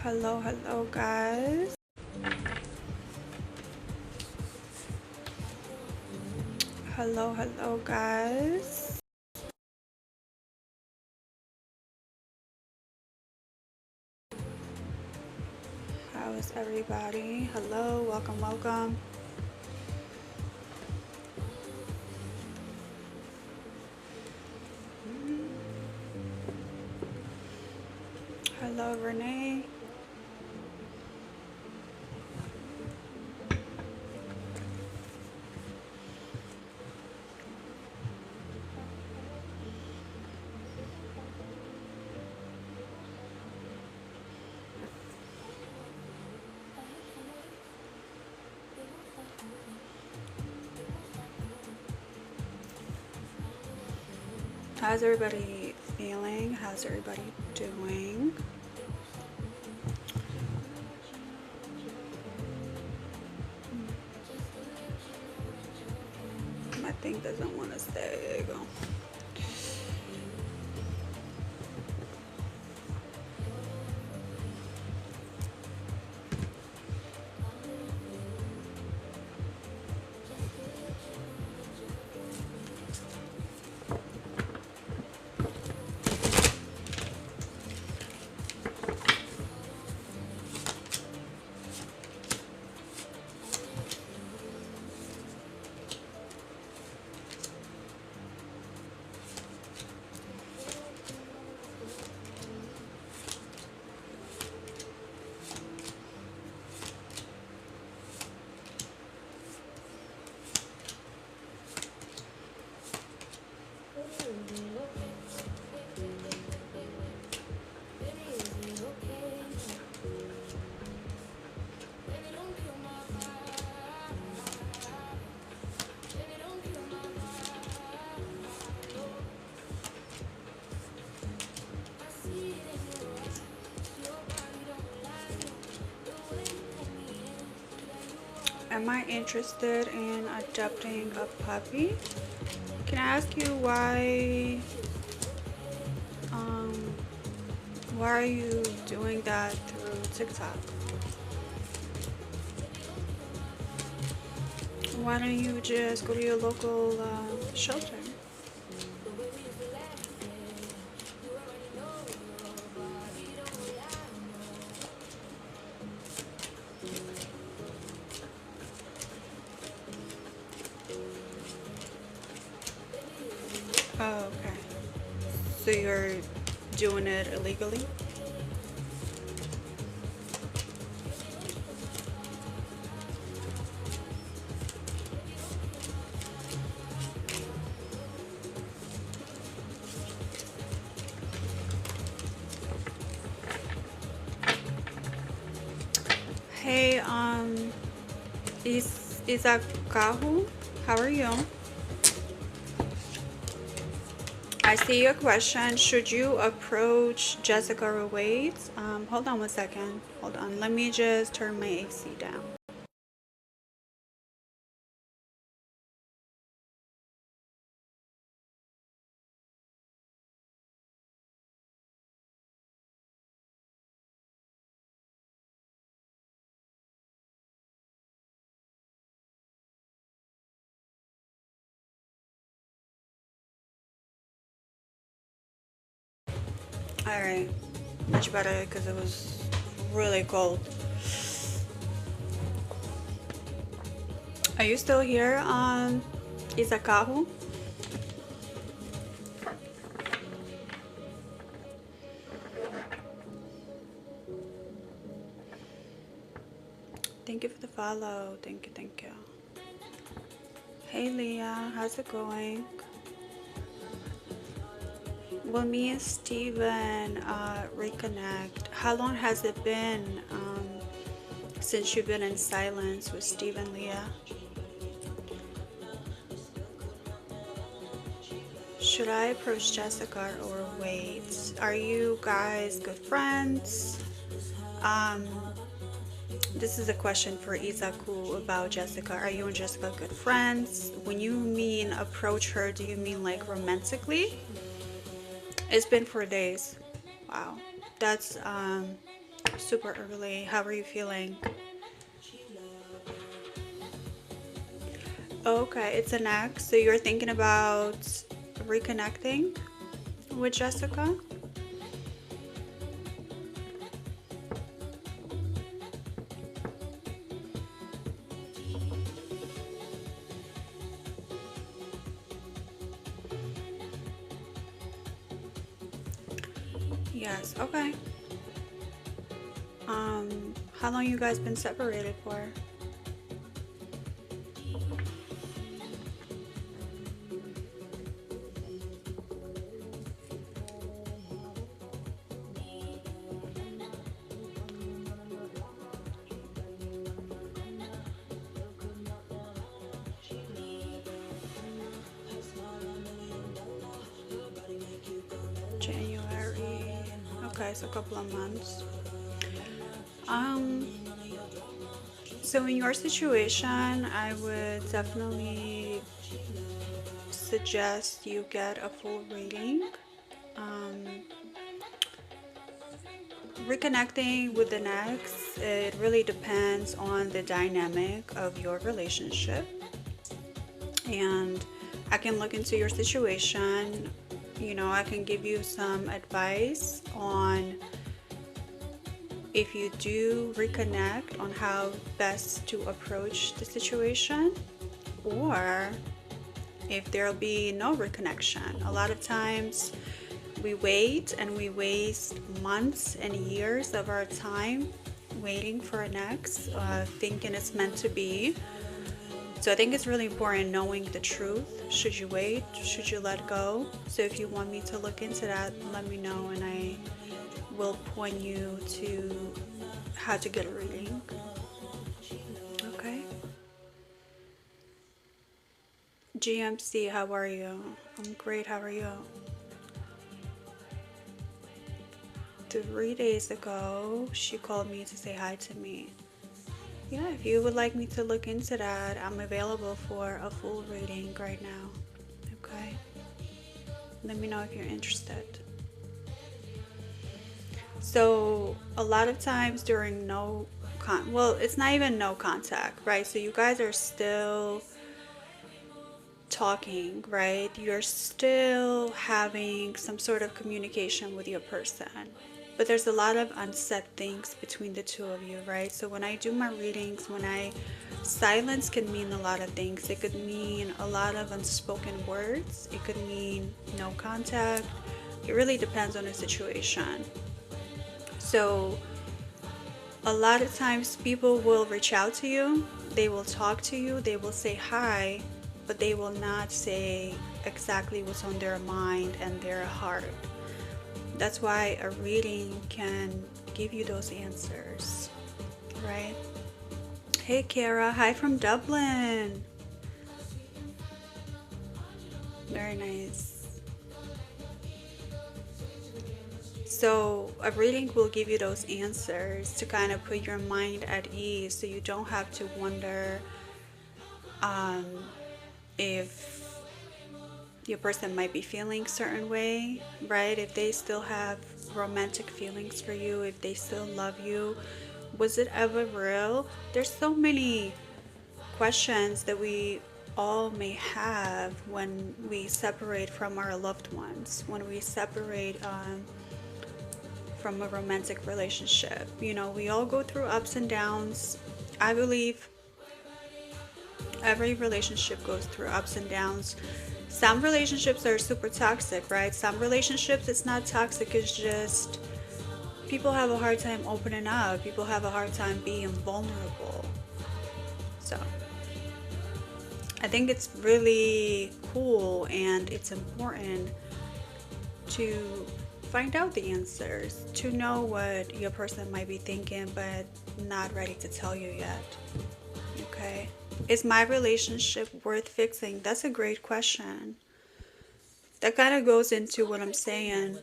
Hello guys. Hello guys. How is everybody? Hello, welcome. Hello Renee. How's everybody feeling? How's everybody doing? My thing doesn't want to stay. There you go. Am I interested in adopting a puppy? Can I ask you why are you doing that through TikTok? Why don't you just go to your local shelter? Oh, okay. So you're doing it illegally? Hey, Izakahu, how are you? I see your question. Should you approach Jessica Waits? Hold on 1 second. Hold on. Let me just turn my AC down. Alright. Much better because it was really cold. Are you still here, Izakahu? Thank you for the follow. Thank you. Hey Leah, how's it going? Well, me and Steven reconnect. How long has it been since you've been in silence with Steven, Leah? Should I approach Jessica or wait? Are you guys good friends? This is a question for Izaku about Jessica. Are you and Jessica good friends? When you mean approach her, do you mean like romantically? It's been 4 days. Wow. That's super early. How are you feeling? Okay, it's an ex. So you're thinking about reconnecting with Jessica? Yes, okay. How long you guys been separated for? January. Okay, so a couple of months. Um, so in your situation, I would definitely suggest you get a full reading. Um, Reconnecting with an ex, it really depends on the dynamic of your relationship. And I can look into your situation. I can give you some advice on if you do reconnect on how best to approach the situation, or if there'll be no reconnection. A lot of times we wait and we waste months and years of our time waiting for an ex, thinking it's meant to be. So I think it's really important knowing the truth. Should you wait? Should you let go? So if you want me to look into that, let me know and I will point you to how to get a reading. Okay? GMC, how are you? I'm great, how are you? 3 days ago, she called me to say hi to me. Yeah, if you would like me to look into that, I'm available for a full reading right now. Okay? Let me know if you're interested. So, a lot of times during it's not even no contact, right? So, you guys are still talking, right? You're still having some sort of communication with your person. But there's a lot of unsaid things between the two of you, right? So when I do my readings, silence can mean a lot of things. It could mean a lot of unspoken words. It could mean no contact. It really depends on the situation. So a lot of times people will reach out to you, they will talk to you, they will say hi, but they will not say exactly what's on their mind and their heart. That's why a reading can give you those answers, right? Hey Kara, hi from Dublin. Very nice. So a reading will give you those answers to kind of put your mind at ease so you don't have to wonder if your person might be feeling a certain way, right? If they still have romantic feelings for you, if they still love you, was it ever real? There's so many questions that we all may have when we separate from our loved ones, when we separate from a romantic relationship. We all go through ups and downs. I believe every relationship goes through ups and downs. Some relationships are super toxic, right? Some relationships, it's not toxic, it's just people have a hard time opening up. People have a hard time being vulnerable. So I think it's really cool and it's important to find out the answers, to know what your person might be thinking but not ready to tell you yet. Okay? Is my relationship worth fixing? That's a great question. That kind of goes into what I'm saying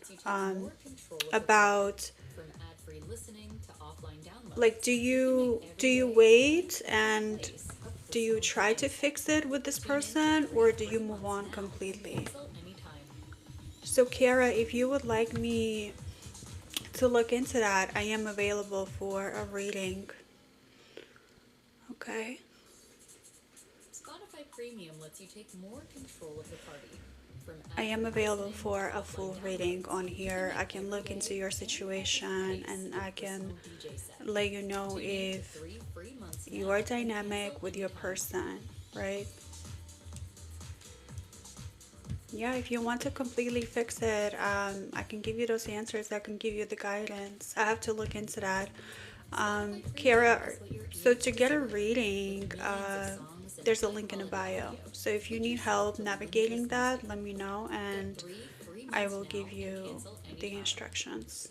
about, like, do you wait and do you try to fix it with this person, or do you move on completely? So Kara, if you would like me to look into that, I am available for a reading. Okay. Spotify Premium lets you take more control of the party. From I am ad-free available listening for to a offline full reading on downloads, you can here. I make can every look into day your and every situation place and I a can song DJ set. let you know Tune in to if 3 free months you now are and cancel dynamic with your anytime. person, right? Yeah, if you want to completely fix it, I can give you those answers. I can give you the guidance. I have to look into that. Spotify Premium Kara, knows what your so ears to get a deserve, reading, with millions of songs and there's a link in the high-quality bio. audio So if you that you need select help to limitless navigating music. that, let me know Get and 3 free I months will now give and you cancel the anytime. instructions.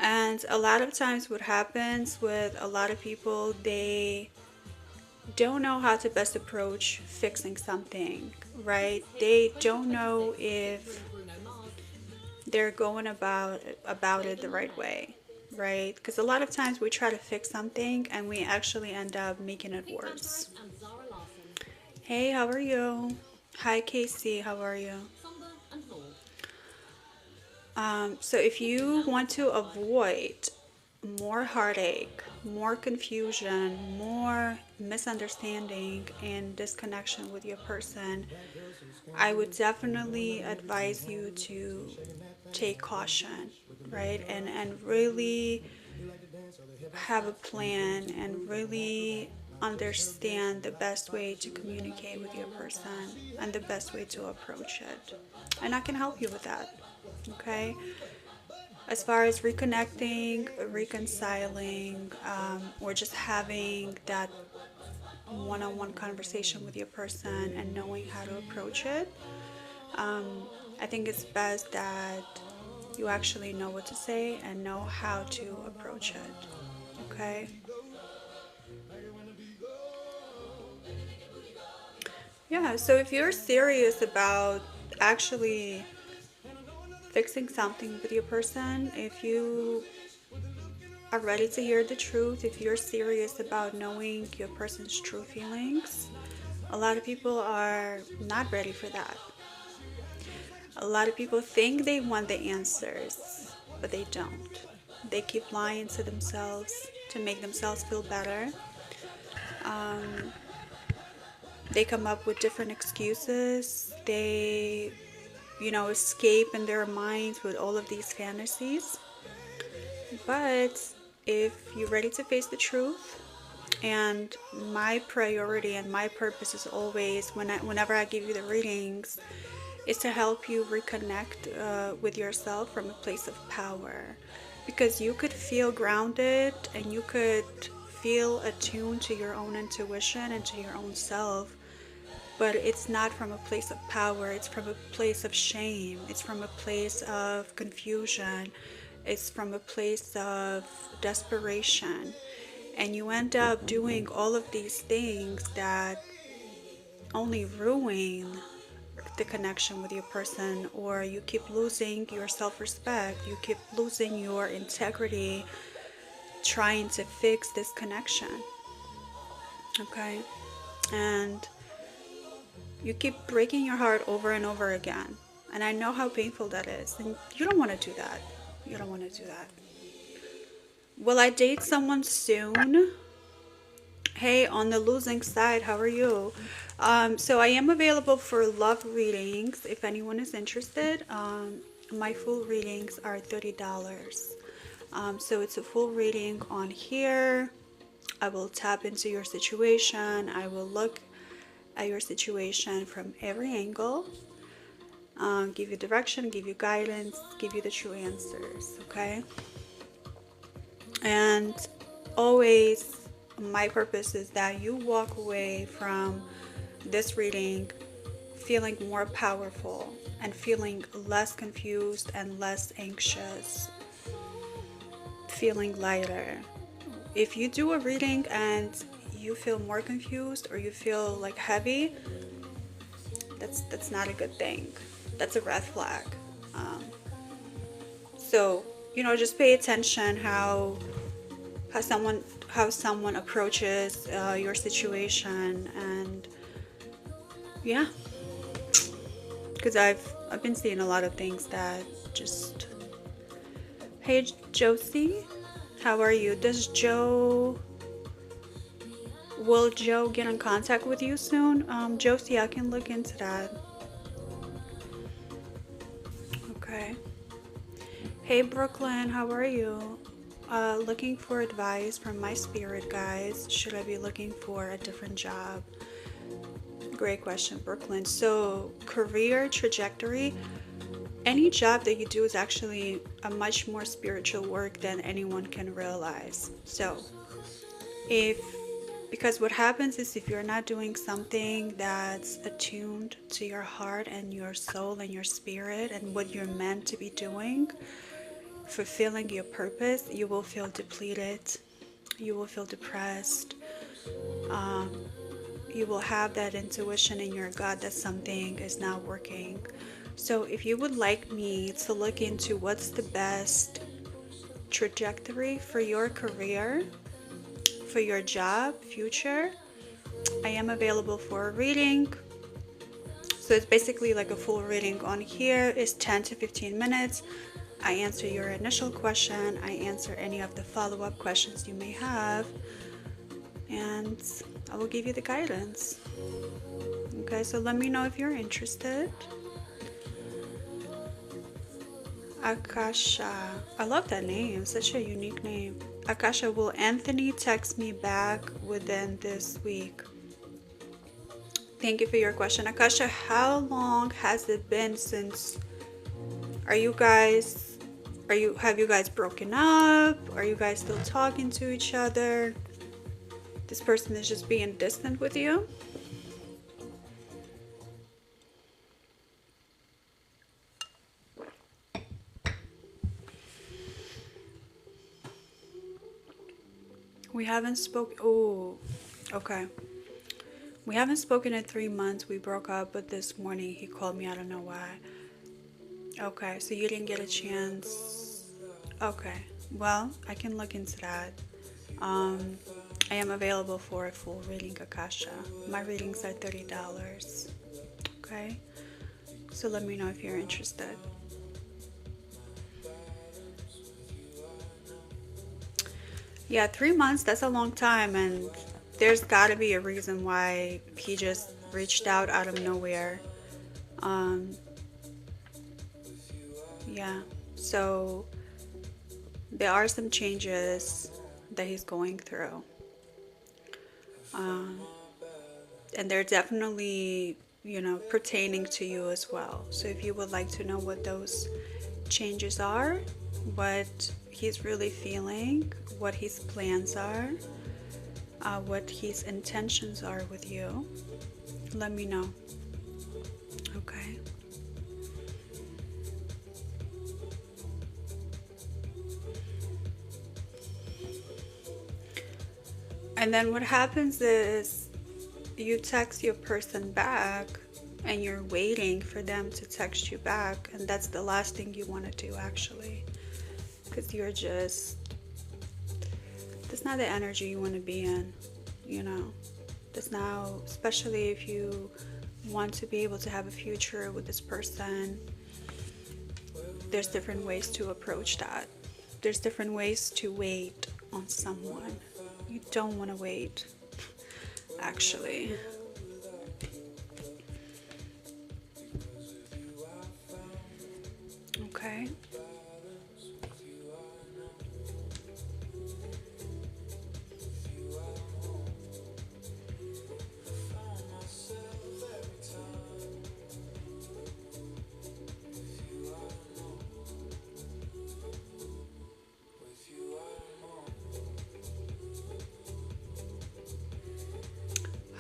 And a lot of times what happens with a lot of people, they don't know how to best approach fixing something, right? They don't know if they're going about it the right way, right? Because a lot of times we try to fix something and we actually end up making it worse. Hey, how are you? Hi, Casey, how are you? So if you want to avoid more heartache, more confusion, more misunderstanding and disconnection with your person, I would definitely advise you to take caution, right? And really have a plan and really understand the best way to communicate with your person and the best way to approach it. And I can help you with that, okay? As far as reconnecting, reconciling, or just having that one-on-one conversation with your person and knowing how to approach it, I think it's best that you actually know what to say and know how to approach it. Okay? Yeah, so if you're serious about actually fixing something with your person, if you are ready to hear the truth, if you're serious about knowing your person's true feelings, a lot of people are not ready for that. A lot of people think they want the answers, but they don't. They keep lying to themselves to make themselves feel better. They come up with different excuses. They, escape in their minds with all of these fantasies. But if you're ready to face the truth, and my priority and my purpose is always whenever I give you the readings is to help you reconnect with yourself from a place of power, because you could feel grounded and you could feel attuned to your own intuition and to your own self, but it's not from a place of power. It's from a place of shame. It's from a place of confusion. It's from a place of desperation. And you end up doing all of these things that only ruin the connection with your person, or you keep losing your self-respect, you keep losing your integrity trying to fix this connection. Okay? And you keep breaking your heart over and over again. And I know how painful that is. And you don't want to do that. You don't want to do that. Will I date someone soon? Hey, on the losing side, how are you? So I am available for love readings if anyone is interested. My full readings are $30. So it's a full reading on here. I will tap into your situation. I will look at your situation from every angle, give you direction, give you guidance, give you the true answers, okay? And always, my purpose is that you walk away from this reading feeling more powerful and feeling less confused and less anxious, feeling lighter. If you do a reading and you feel more confused or you feel like heavy, that's not a good thing. That's a red flag. Um, so just pay attention how someone approaches your situation, and Yeah, because I've been seeing a lot of things that just. Hey Josie, how are you? Will Joe get in contact with you soon? Josie, I can look into that. Okay. Hey Brooklyn, how are you? Looking for advice from my spirit guys. Should I be looking for a different job? Great question, Brooklyn. So, career trajectory, any job that you do is actually a much more spiritual work than anyone can realize. So, if because what happens is if you're not doing something that's attuned to your heart and your soul and your spirit and what you're meant to be doing, fulfilling your purpose, you will feel depleted, you will feel depressed, um, you will have that intuition in your gut that something is not working. So, if you would like me to look into what's the best trajectory for your career, for your job, future, I am available for a reading. So, it's basically like a full reading. On here is 10 to 15 minutes. I answer your initial question, I answer any of the follow up questions you may have, and I will give you the guidance. Okay, so let me know if you're interested. Akasha. I love that name, such a unique name. Akasha, will Anthony text me back within this week? Thank you for your question. Akasha, how long has it been since are you guys have you guys broken up? Are you guys still talking to each other? This person is just being distant with you? We haven't spoken. Oh, okay. We haven't spoken in 3 months. We broke up, but this morning he called me. I don't know why. Okay, so you didn't get a chance. Okay, well, I can look into that. Um, I am available for a full reading, Akasha. My readings are $30. Okay, so let me know if you're interested. Yeah, 3 months, that's a long time, and there's got to be a reason why he just reached out of nowhere. Um, yeah, so there are some changes that he's going through. Um, and they're definitely, pertaining to you as well. So if you would like to know what those changes are, what he's really feeling, what his plans are, what his intentions are with you, let me know. Okay. And then what happens is you text your person back and you're waiting for them to text you back, and that's the last thing you want to do actually, because that's not the energy you want to be in, you know. That's now, especially if you want to be able to have a future with this person, there's different ways to approach that. There's different ways to wait on someone. You don't want to wait, actually. Okay.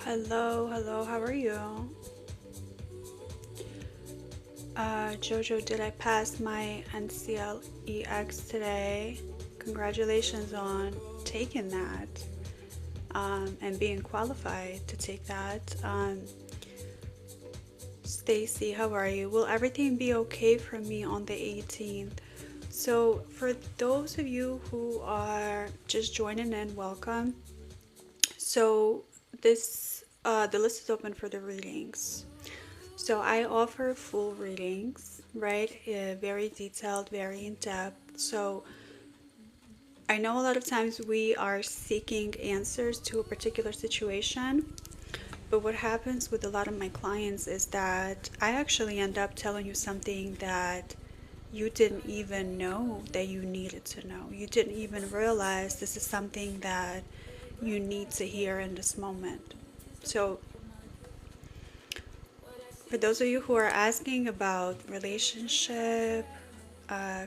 Hello, how are you? Jojo, did I pass my NCLEX today? Congratulations on taking that, and being qualified to take that. Stacy, how are you? Will everything be okay for me on the 18th? So, for those of you who are just joining in, welcome. So, the list is open for the readings. So I offer full readings, right? Very detailed, very in depth. So I know a lot of times we are seeking answers to a particular situation, but what happens with a lot of my clients is that I actually end up telling you something that you didn't even know that you needed to know. You didn't even realize this is something that you need to hear in this moment. So, for those of you who are asking about relationship,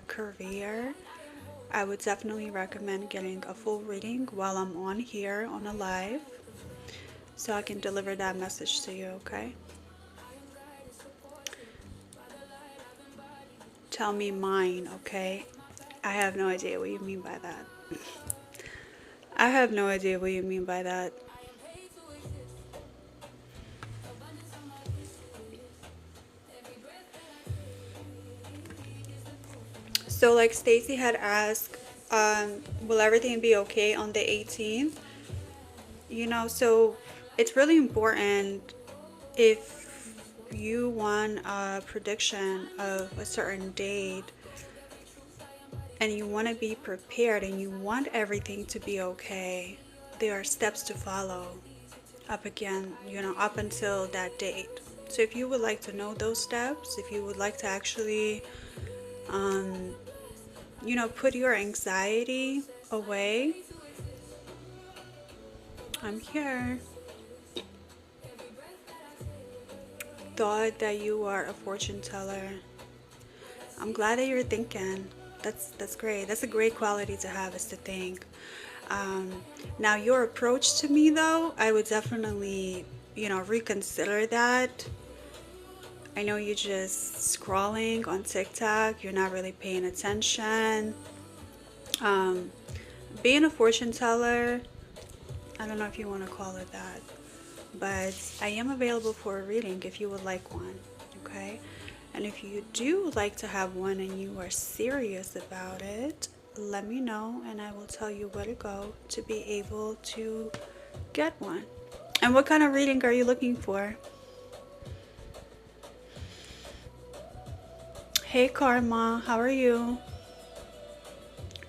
career, I would definitely recommend getting a full reading while I'm on here on a live so I can deliver that message to you, okay? Tell me mine, okay? I have no idea what you mean by that. I have no idea what you mean by that. So, like Stacy had asked, will everything be okay on the 18th? So it's really important if you want a prediction of a certain date and you want to be prepared and you want everything to be okay, there are steps to follow up until that date. So if you would like to know those steps, if you would like to actually, um, put your anxiety away, I'm here. Thought that you are a fortune teller. I'm glad that you're thinking. That's great. That's a great quality to have, is to think. Um, Now your approach to me though, I would definitely, reconsider that. I know you're just scrolling on TikTok. You're not really paying attention. Um, Being a fortune teller, I don't know if you want to call it that, but I am available for a reading if you would like one, okay? And if you do like to have one and you are serious about it, let me know and I will tell you where to go to be able to get one. And what kind of reading are you looking for? Hey Karma, how are you?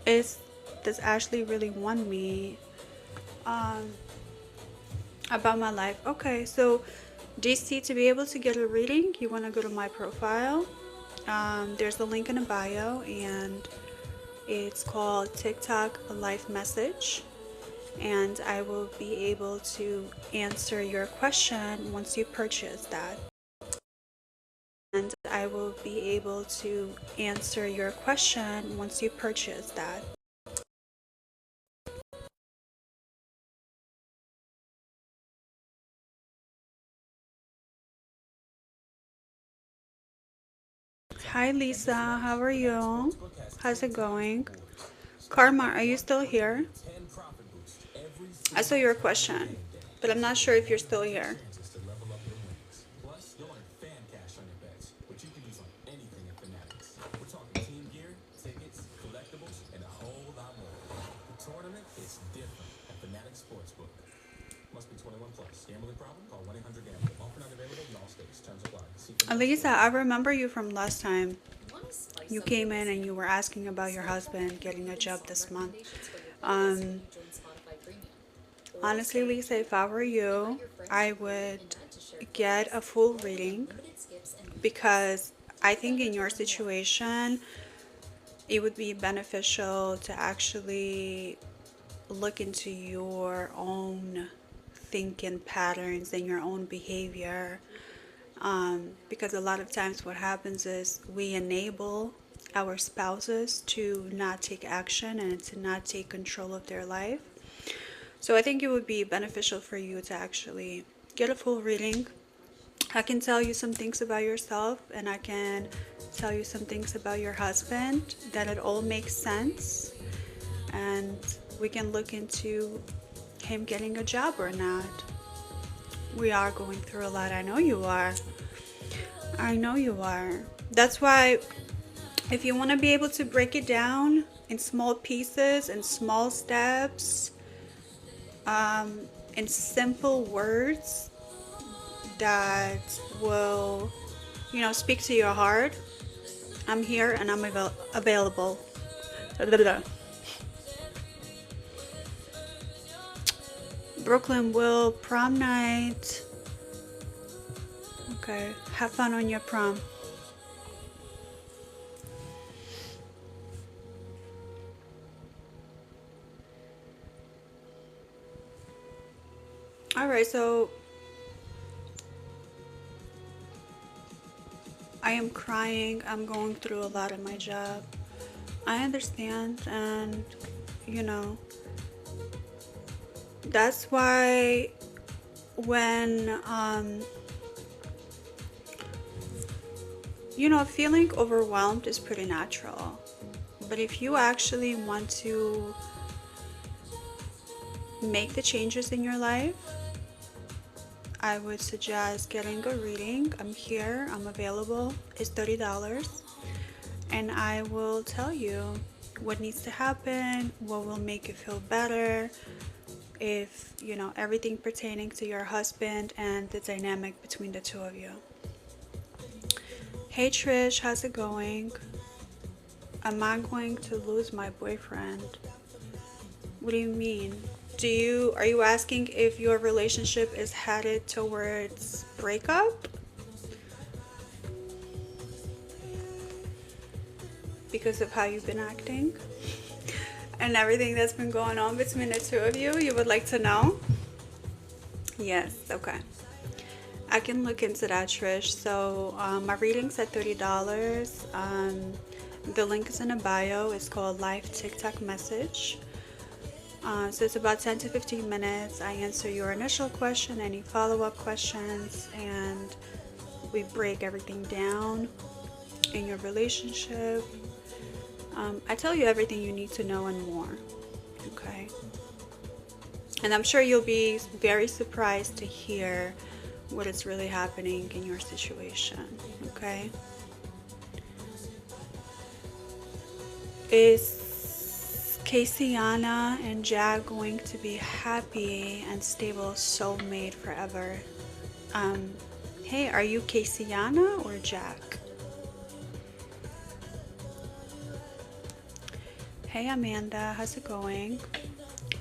Is Does Ashley really want me? Um, about my life. Okay, so DC, to be able to get a reading, you want to go to my profile. There's a link in the bio, and it's called TikTok Life Message. And I will be able to answer your question once you purchase that. And I will be able to answer your question once you purchase that. Hi Lisa, how are you? How's it going? Karma, are you still here? I saw your question, but I'm not sure if you're still here. Lisa, I remember you from last time. You came in and you were asking about your husband getting a job this month. Um, Honestly, Lisa, if I were you, I would get a full reading because I think in your situation, it would be beneficial to actually look into your own thinking patterns and your own behavior. Because a lot of times what happens is we enable our spouses to not take action and to not take control of their life. So I think it would be beneficial for you to actually get a full reading. I can tell you some things about yourself and I can tell you some things about your husband that it all makes sense, and we can look into him getting a job or not. We are going through a lot. I know you are. I know you are. That's why if you want to be able to break it down in small pieces and small steps, in simple words, that will, speak to your heart, I'm here and I'm available. Brooklyn will prom night. Okay, have fun on your prom. All right, so I am crying. I'm going through a lot at my job. I understand, and you know, that's why when feeling overwhelmed is pretty natural. But if you actually want to make the changes in your life, I would suggest getting a reading. I'm here, I'm available. It's $30. And I will tell you what needs to happen, what will make you feel better, if, everything pertaining to your husband and the dynamic between the two of you. Hey Trish, how's it going? Am I going to lose my boyfriend? What do you mean? Are you asking if your relationship is headed towards breakup? Because of how you've been acting and everything that's been going on between the two of you, you would like to know? Yes, okay. I can look into that, Trish. So my reading's at $30. The link is in a bio. It's called Live TikTok Message. So it's about 10 to 15 minutes. I answer your initial question, any follow-up questions, and we break everything down in your relationship. I tell you everything you need to know and more. Okay? And I'm sure you'll be very surprised to hear what is really happening in your situation. Okay? Is Caseyana and Jack going to be happy and stable soulmate forever? Hey, are you Caseyana or Jack? Hey Amanda, how's it going?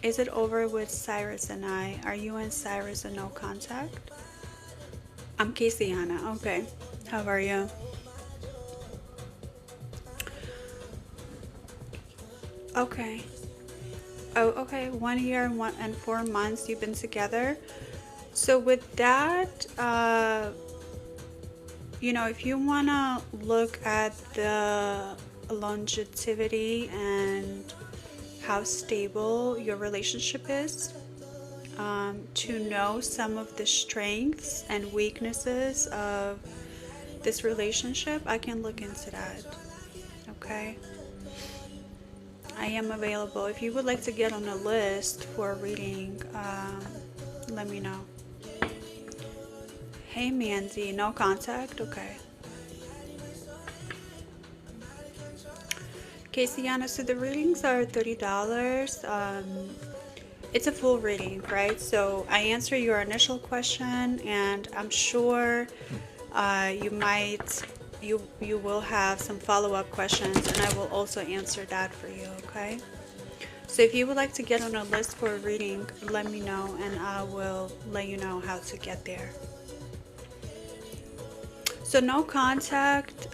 Is it over with Cyrus and I? Are you and Cyrus in no contact? I'm Caseyana. Okay. How are you? Okay. Oh, okay. 1 year and 4 months you've been together. So with that, if you want to look at the longevity and how stable your relationship is, to know some of the strengths and weaknesses of this relationship, I can look into that. Okay? I am available. If you would like to get on a list for a reading, let me know. Hey Mandy, no contact? Okay. Caseyana, so the readings are $30. It's a full reading, right? So I answer your initial question, and I'm sure you will have some follow-up questions, and I will also answer that for you, okay? So if you would like to get on a list for a reading, let me know, and I will let you know how to get there. So no contact.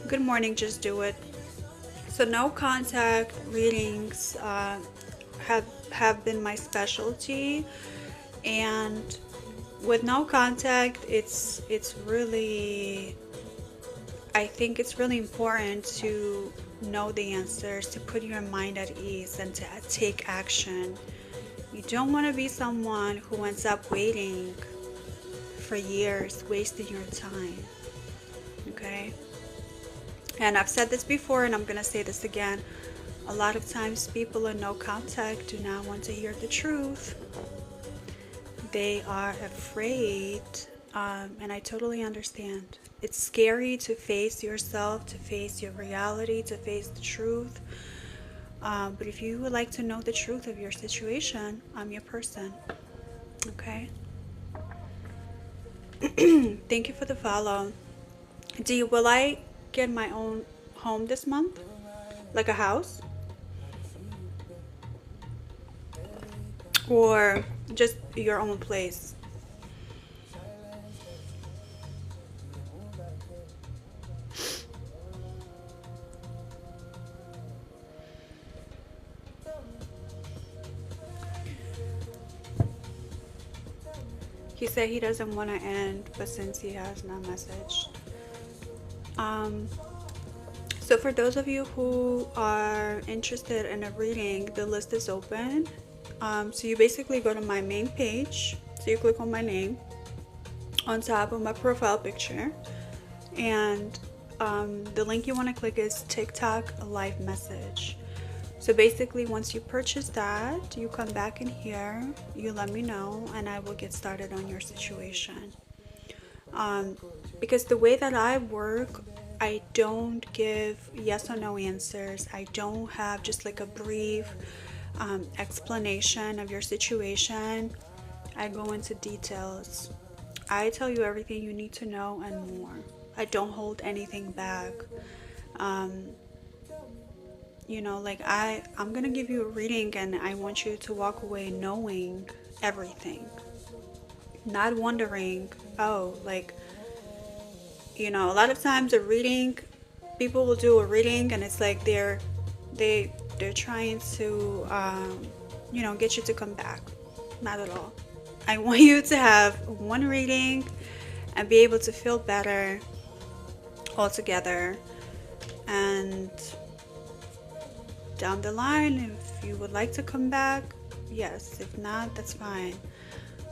Good morning, just do it. So no contact readings have been my specialty, and with no contact, I think it's really important to know the answers, to put your mind at ease, and to take action. You don't want to be someone who ends up waiting for years, wasting your time. Okay? And I've said this before, and I'm going to say this again. A lot of times people in no contact do not want to hear the truth. They are afraid, and I totally understand. It's scary to face yourself, to face your reality, to face the truth. But if you would like to know the truth of your situation, I'm your person. Okay? Thank you for the follow. D, will I get my own home this month? Like a house? Or just your own place? He said he doesn't want to end, but since he has not messaged. Um, so for those of you who are interested in a reading, the list is open. So you basically go to my main page. So you click on my name on top of my profile picture, and the link you want to click is TikTok live message. So basically, once you purchase that, you come back in here, you let me know, and I will get started on your situation. Because the way that I work, I don't give yes or no answers. I don't have just like a brief explanation of your situation. I go into details. I tell you everything you need to know and more. I don't hold anything back. Um, like I'm gonna give you a reading and I want you to walk away knowing everything. Not wondering, oh, like, a lot of times a reading, people will do a reading and it's like they're trying to get you to come back. Not at all. I want you to have one reading and be able to feel better altogether. And down the line, if you would like to come back, yes. If not, that's fine.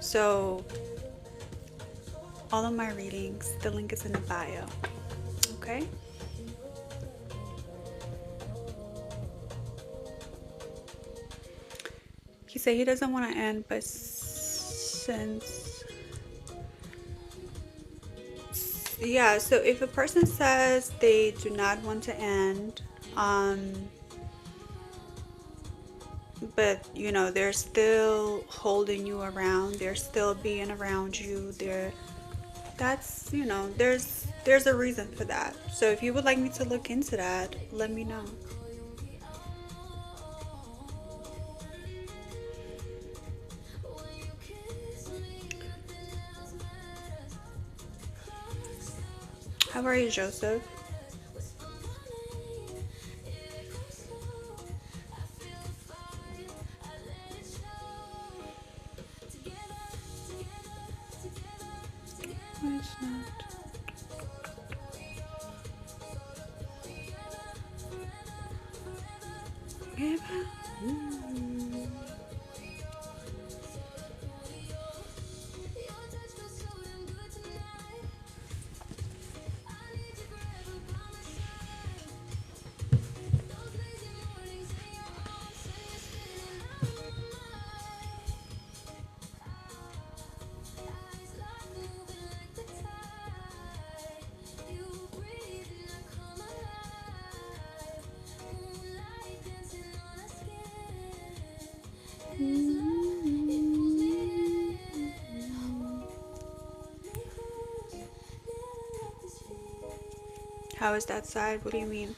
So all of my readings, the link is in the bio. Okay? He said he doesn't want to end, but so if a person says they do not want to end, but they're still holding you around, they're still being around you, that's there's a reason for that. So if you would like me to look into that, let me know. How are you, Joseph? It's not. Give up. How is that side? What do you mean?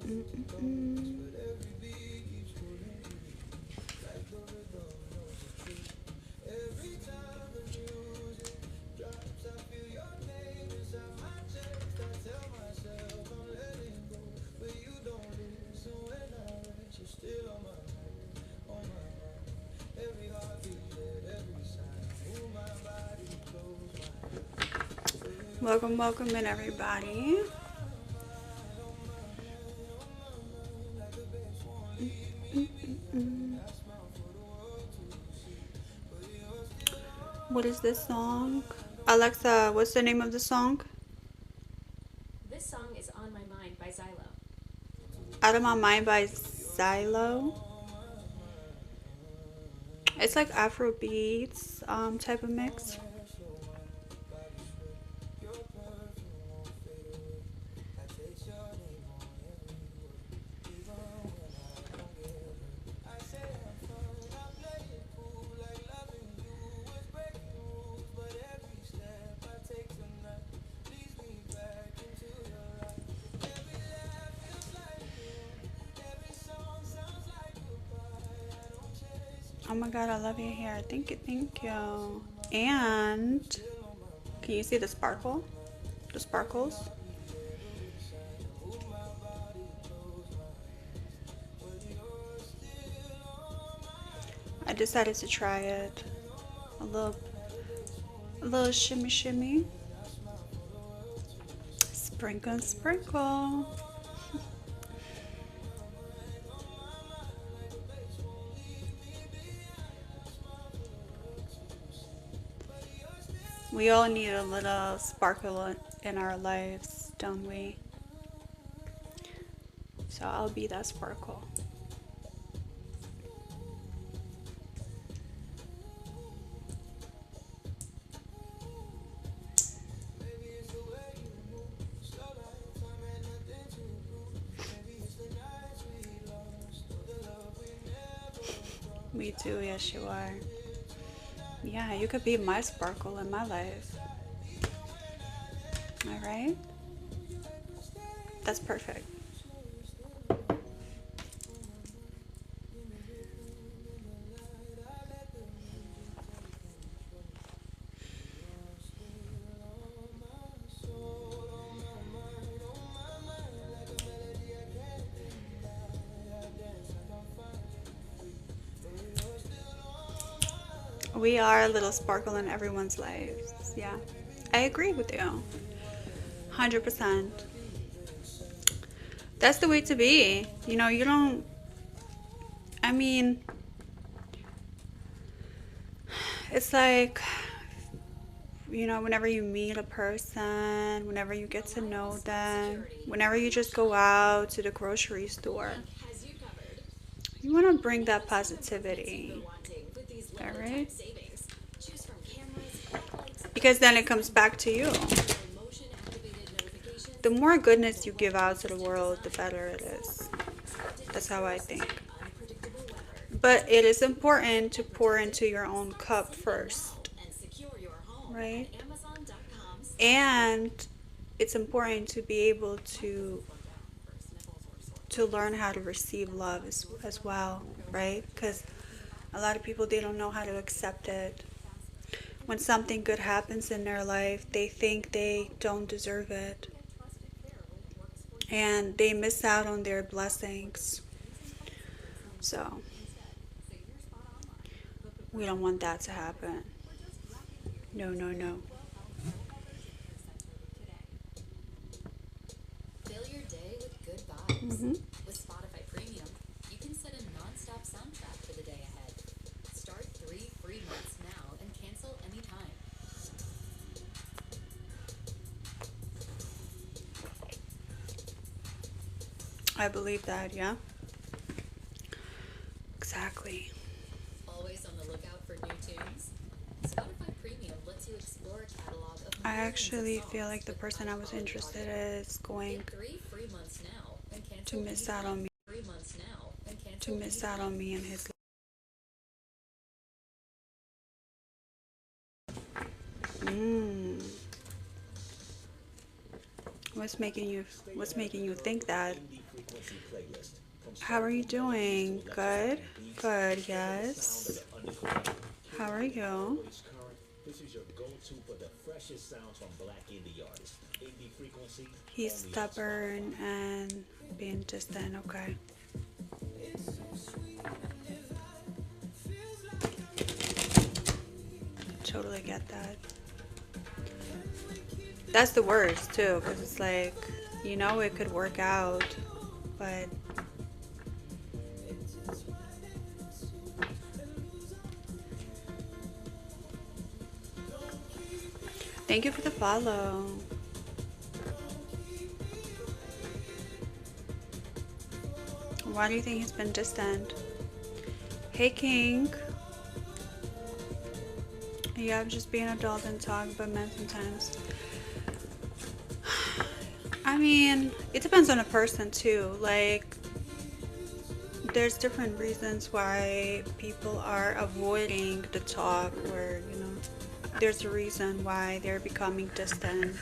Mm-mm-mm. Welcome, welcome in everybody. Mm-mm. What is this song? Alexa, what's the name of the song? This song is On My Mind by Xylo. Out of My Mind by Xylo. It's like Afro beats type of mix. Oh my god, I love your hair. Thank you, thank you. And can you see the sparkle? The sparkles? I decided to try it. A little shimmy shimmy. Sprinkle, sprinkle. We all need a little sparkle in our lives, don't we? So I'll be that sparkle. Me too, yes you are. Yeah, you could be my sparkle in my life. All right? That's perfect. We are a little sparkle in everyone's lives. Yeah. I agree with you. 100%. That's the way to be. You know, you don't, I mean, it's like, you know, whenever you meet a person, whenever you get to know them, whenever you just go out to the grocery store, you want to bring that positivity. All right? Because then it comes back to you. The more goodness you give out to the world, the better it is. That's how I think. But it is important to pour into your own cup first, right? And it's important to be able to learn how to receive love as well, right? Because a lot of people, they don't know how to accept it. When something good happens in their life, they think they don't deserve it. And they miss out on their blessings. So, we don't want that to happen. No, no, no. Fill your day with good vibes. Hmm. With Spotify Premium, you can set a non-stop soundtrack for the day ahead. Start 3 free months now and cancel anytime. I believe that, yeah. Exactly. Always on the lookout for new tunes? Spotify Premium lets you explore a catalog of I millions of actually feel songs like the with person I was high-quality interested audio. in is going Get 3 free months now and to cancel miss out anytime. on me, 3 months now and to cancel miss out anytime. on me and his mm. What's making you think that? How are you doing? Good? Good, yes. How are you? He's stubborn and being distant, okay. Totally get that. That's the worst too, because it's like, it could work out, but thank you for the follow. Why do you think he's been distant? Hey, King. Yeah, I'm just being an adult and talk about men sometimes. I mean, it depends on a person too. Like, there's different reasons why people are avoiding the talk, or, there's a reason why they're becoming distant.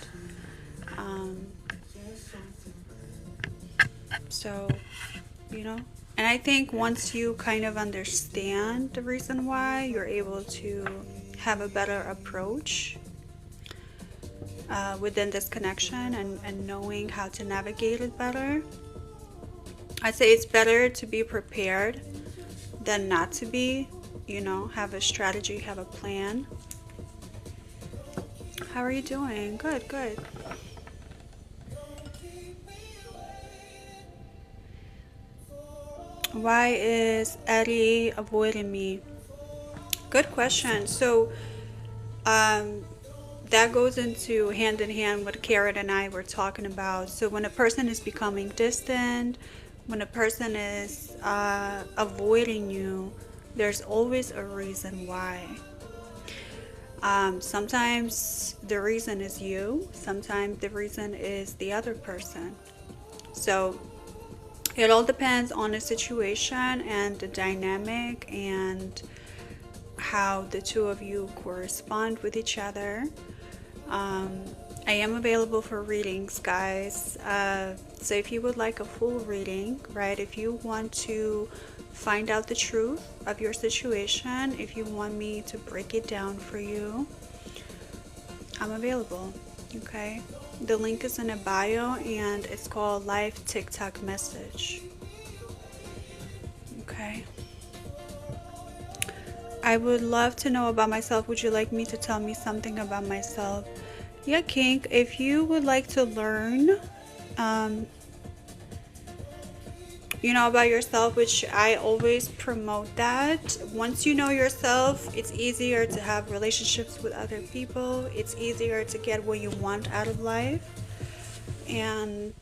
Um, so, and I think once you kind of understand the reason why, you're able to have a better approach within this connection, and knowing how to navigate it better. I'd say it's better to be prepared than not to be, have a strategy, have a plan. How are you doing? Good, good. Why is Eddie avoiding me? Good question. So, that goes into hand in hand what Karen and I were talking about. So when a person is becoming distant, when a person is avoiding you, there's always a reason why. Sometimes the reason is you, sometimes the reason is the other person. So it all depends on the situation and the dynamic and how the two of you correspond with each other. I am available for readings, guys. So if you would like a full reading, right, if you want to find out the truth of your situation, if you want me to break it down for you, I'm available, okay? The link is in a bio and it's called Live TikTok Message, okay? I would love to know about myself. Would you like me to tell me something about myself? Yeah, King, if you would like to learn, about yourself, which I always promote that. Once you know yourself, it's easier to have relationships with other people. It's easier to get what you want out of life. And,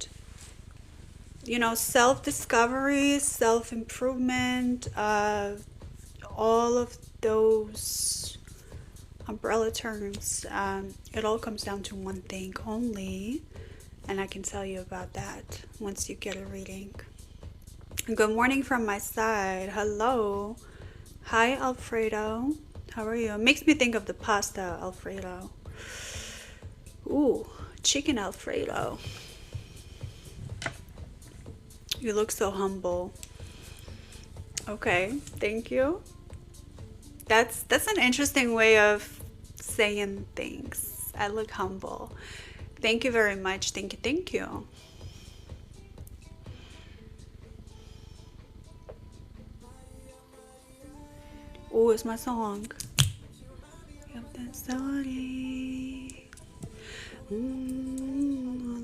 self-discovery, self-improvement, all of those umbrella terms, it all comes down to one thing only, and I can tell you about that once you get a reading. Good morning from my side. Hello. Hi, Alfredo. How are you? It makes me think of the pasta Alfredo. Ooh, chicken Alfredo. You look so humble. Okay, thank you. That's an interesting way of saying things. I look humble. Thank you very much. Thank you, thank you. Oh, it's my song. Yep, that's sorry. Alone.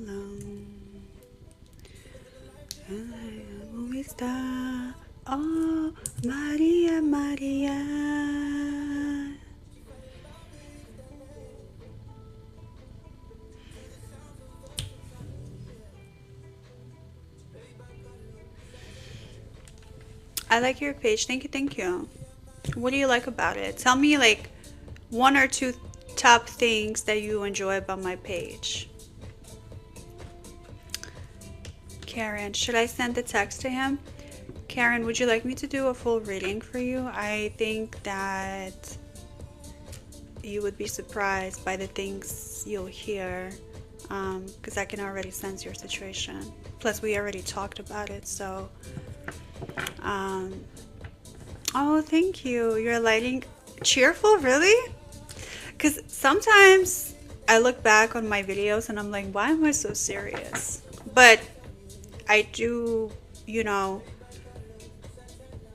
Oh, Maria, Maria. I like your page. Thank you, thank you. What do you like about it? Tell me like one or two top things that you enjoy about my page. Karen, should I send the text to him? Karen, would you like me to do a full reading for you? I think that you would be surprised by the things you'll hear. because I can already sense your situation. Plus, we already talked about it, so. Um, oh, thank you. You're lighting cheerful, really? Because sometimes I look back on my videos and I'm like, why am I so serious? But I do, you know,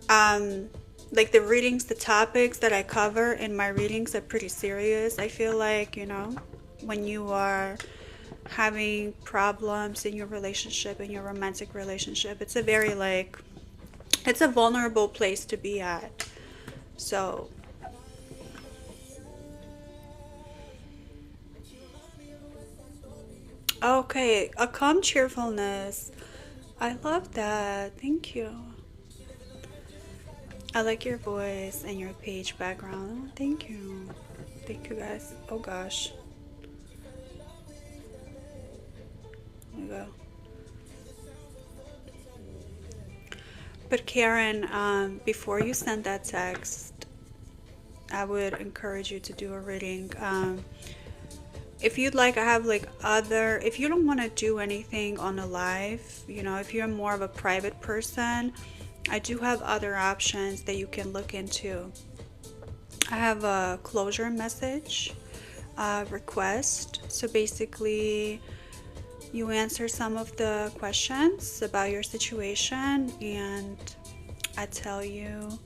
um, like the readings, the topics that I cover in my readings are pretty serious. I feel like, when you are having problems in your relationship, in your romantic relationship, it's a very like, it's a vulnerable place to be at. So, okay, a calm cheerfulness. I love that. Thank you. I like your voice and your page background. Thank you. Thank you guys. Oh gosh. There we go. But Karen, before you send that text, I would encourage you to do a reading. If you'd like, I have like other, if you don't want to do anything on a live, if you're more of a private person, I do have other options that you can look into. I have a closure message request. So basically, you answer some of the questions about your situation, and I tell you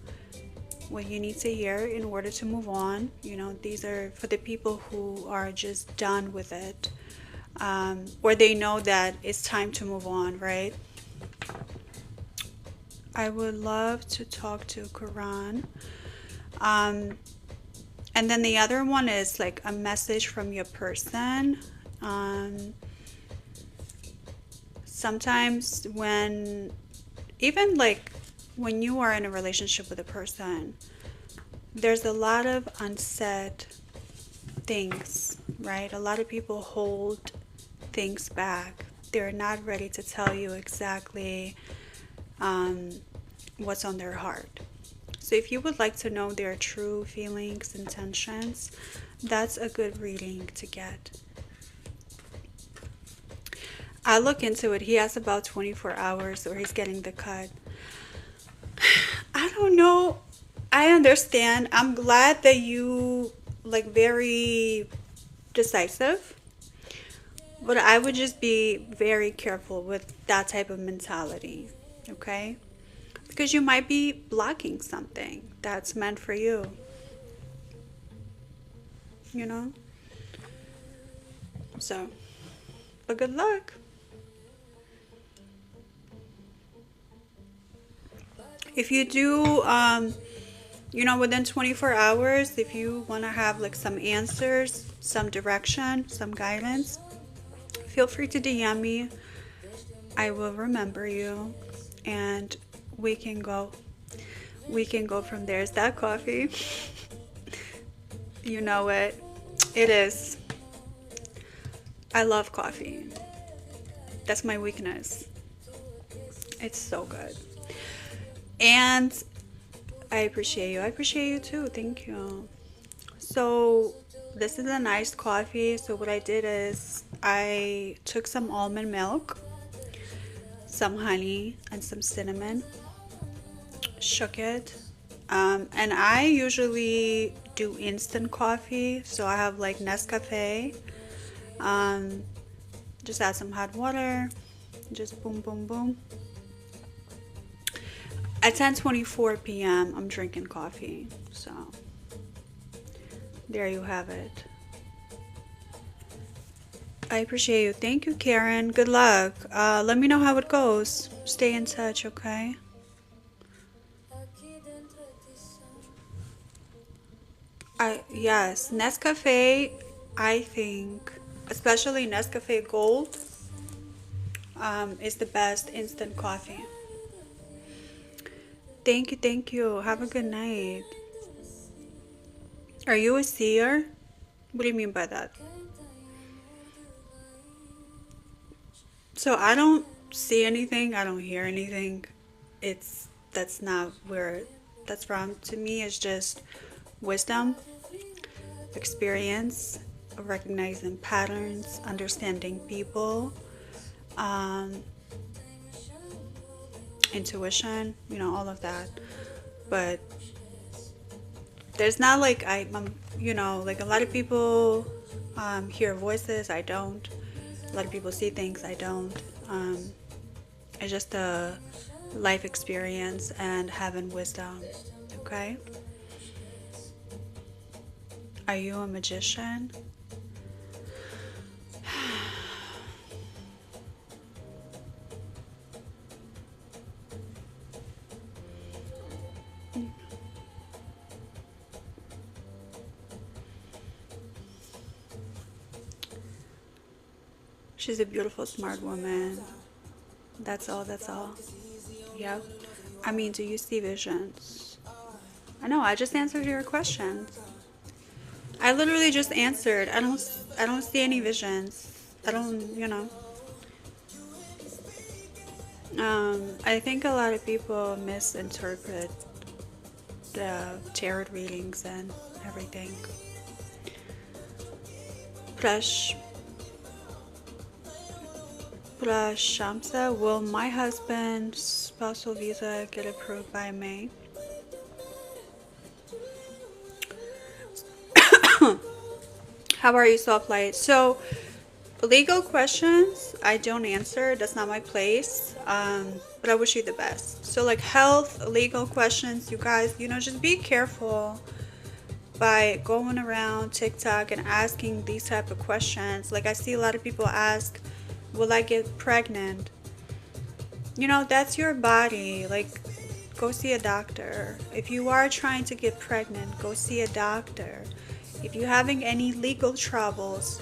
what you need to hear in order to move on. These are for the people who are just done with it, or they know that it's time to move on, right? I would love to talk to Quran. Um, and then the other one is like a message from your person. Um, Sometimes even like when you are in a relationship with a person, there's a lot of unsaid things, right? A lot of people hold things back. They're not ready to tell you exactly um, what's on their heart. So if you would like to know their true feelings, intentions, that's a good reading to get. I look into it. He has about 24 hours or he's getting the cut. I don't know. I understand. I'm glad that you like very decisive, but I would just be very careful with that type of mentality, okay? Because you might be blocking something that's meant for you, you know? So, but good luck. If you do, within 24 hours, if you want to have like some answers, some direction, some guidance, feel free to DM me. I will remember you and we can go. We can go from there. Is that coffee? You know it. It is. I love coffee. That's my weakness. It's so good. And I appreciate you. I appreciate you too. Thank you. So, this is a nice coffee. So, what I did is I took some almond milk, some honey, and some cinnamon, shook it. And I usually do instant coffee. So, I have like Nescafe. Um, just add some hot water. Just boom, boom, boom. At 10:24 p.m., I'm drinking coffee. So, there you have it. I appreciate you. Thank you, Karen. Good luck. Let me know how it goes. Stay in touch, okay? Yes, Nescafe, I think, especially Nescafe Gold, is the best instant coffee. Thank you, thank you. Have a good night. Are you a seer? What do you mean by that? So I don't see anything, I don't hear anything. That's not where that's from. To me, it's just wisdom, experience, recognizing patterns, understanding people, um, intuition, all of that. But there's not like like a lot of people hear voices. I don't. A lot of people see things. I don't. Um, it's just a life experience and having wisdom. Okay? Are you a magician? She's a beautiful, smart woman. That's all. That's all. Yep. I mean, do you see visions? I know. I just answered your question. I literally just answered. I don't see any visions. I don't. I think a lot of people misinterpret the tarot readings and everything. Prash Prashamsa, will my husband's spousal visa get approved by May? How are you, soft light? So, legal questions, I don't answer. That's not my place. But I wish you the best. So, like health, legal questions, you guys, just be careful by going around TikTok and asking these type of questions. Like I see a lot of people ask, "Will I get pregnant?" That's your body. Like, go see a doctor. If you are trying to get pregnant, go see a doctor. If you're having any legal troubles,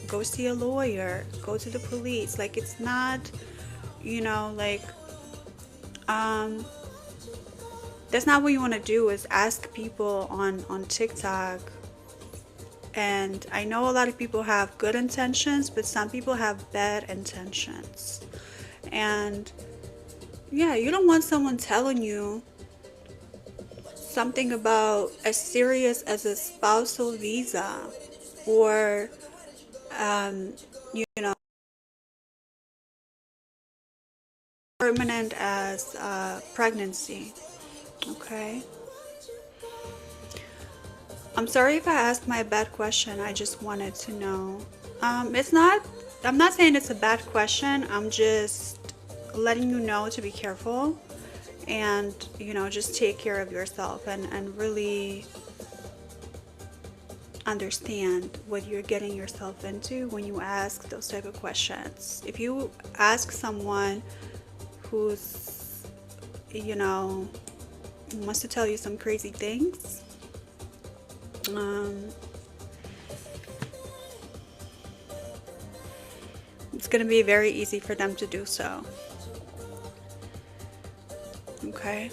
go see a lawyer. Go to the police. Like, it's not, like, um, that's not what you want to do is ask people on TikTok. And I know a lot of people have good intentions, but some people have bad intentions. And yeah, you don't want someone telling you something about as serious as a spousal visa or, um, you know, permanent as pregnancy. Okay. I'm sorry if I asked my bad question. I just wanted to know. It's not, I'm not saying it's a bad question. I'm just letting you know to be careful and, just take care of yourself and really understand what you're getting yourself into when you ask those type of questions. If you ask someone who's, wants to tell you some crazy things, um, it's going to be very easy for them to do so. Okay.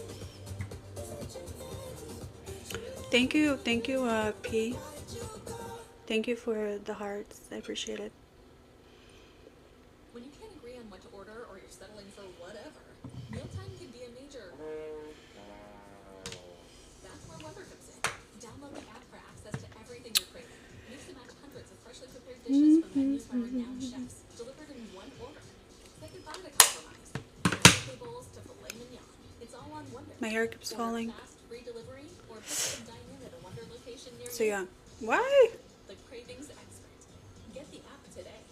Thank you, P. Thank you for the hearts. I appreciate it. When you can't agree on what to order or you're settling for whatever, mealtime can be a major. That's where Weber comes in. Download the app for access to everything you're craving. Mix and match hundreds of freshly prepared dishes from menus by renowned chefs, delivered in one order. Say goodbye to compromise. From bowls to filet mignon. It's all on Wonder. My hair keeps Order falling. fast, free delivery, or pick up and dine in at a Wonder location near So you. yeah. Why? The cravings expert. Get the app today.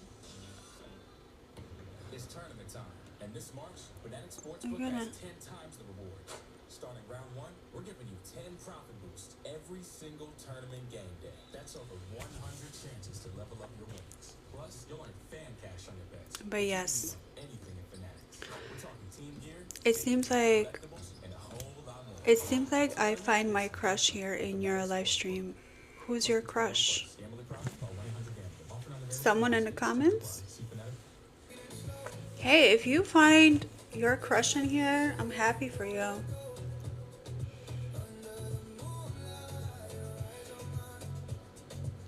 It's tournament time, and this March, Fanatic I'm Sportsbook gonna. has 10 times the rewards. Starting round one, we're giving you 10 profit boosts every single tournament game day. That's over 100 chances to level up your winnings. Plus, you'll earn fan cash on your bets. But yes, Anything in Fanatics. We're talking team gear, it seems like collectibles, and a whole lot more. I find my crush here in your live stream. Who's your crush? Gambling problem? Call 1-800-GAMBLER. Offer not available. Someone in the comments? See Fanatic. Hey, if you find your crush in here, I'm happy for you.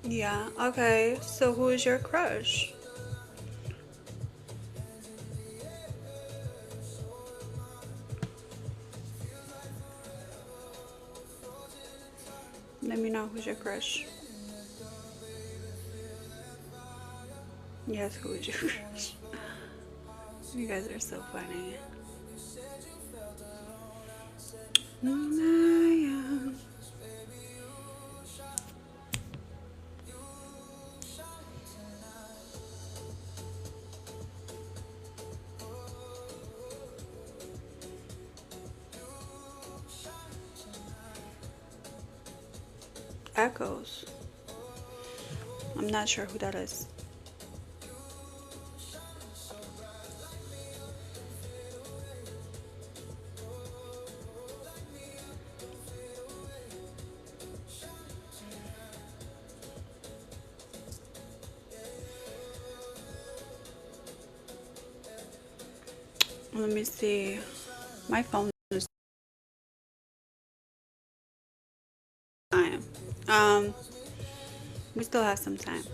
Yeah, okay. So who is your crush? Let me know who's your crush. Yes, who would you crush? You guys are so funny. Echoes. I'm not sure who that is. Let me see. My phone is time. We still have some time.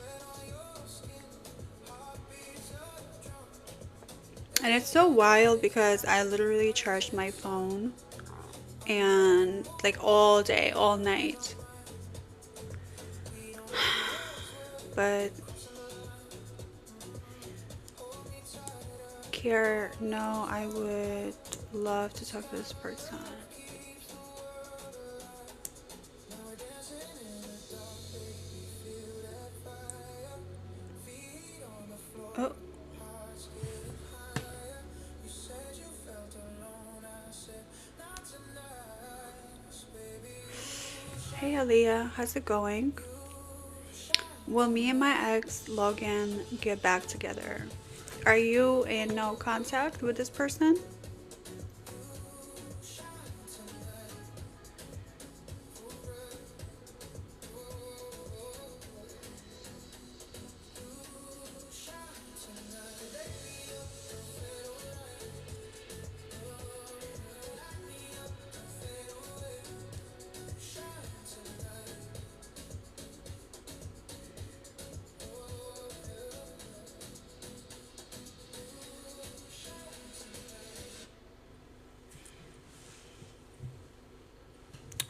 And it's so wild because I literally charged my phone and like all day, all night. But Kier, no, I would love to talk to this person. Oh. Hey Aaliyah, how's it going? Will me and my ex Logan get back together? Are you in no contact with this person?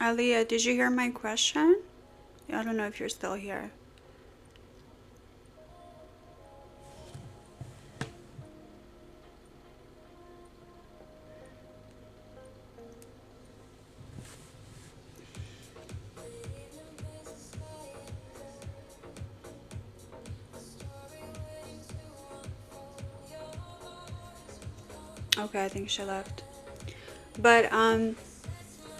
Aaliyah, did you hear my question? I don't know if you're still here. Okay, I think she left. But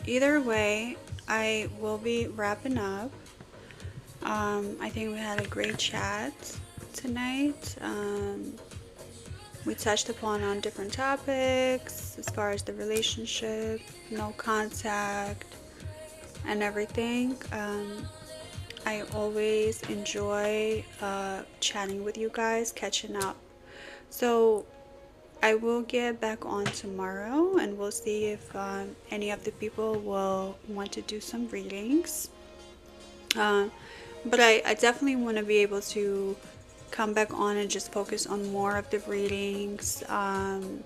either way, I will be wrapping up. I think we had a great chat tonight. We touched upon on different topics as far as the relationship, no contact, and everything. I always enjoy chatting with you guys, catching up. So I will get back on tomorrow and we'll see if any of the people will want to do some readings. But I definitely want to be able to come back on and just focus on more of the readings and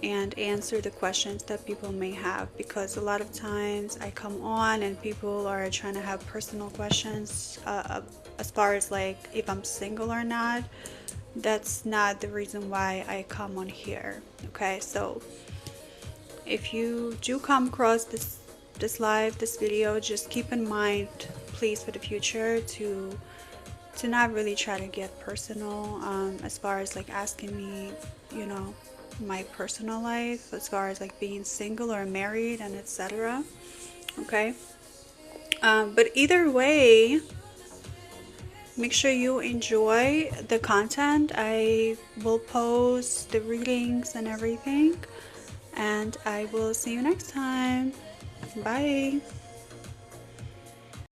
answer the questions that people may have, because a lot of times I come on and people are trying to have personal questions as far as like if I'm single or not. That's not the reason why I come on here. Okay, so if you do come across this live, this video, just keep in mind, please, for the future to not really try to get personal as far as like asking me, you know, my personal life as far as like being single or married and etc. Okay, but either way, make sure you enjoy the content. I will post the readings and everything, and I will see you next time. Bye.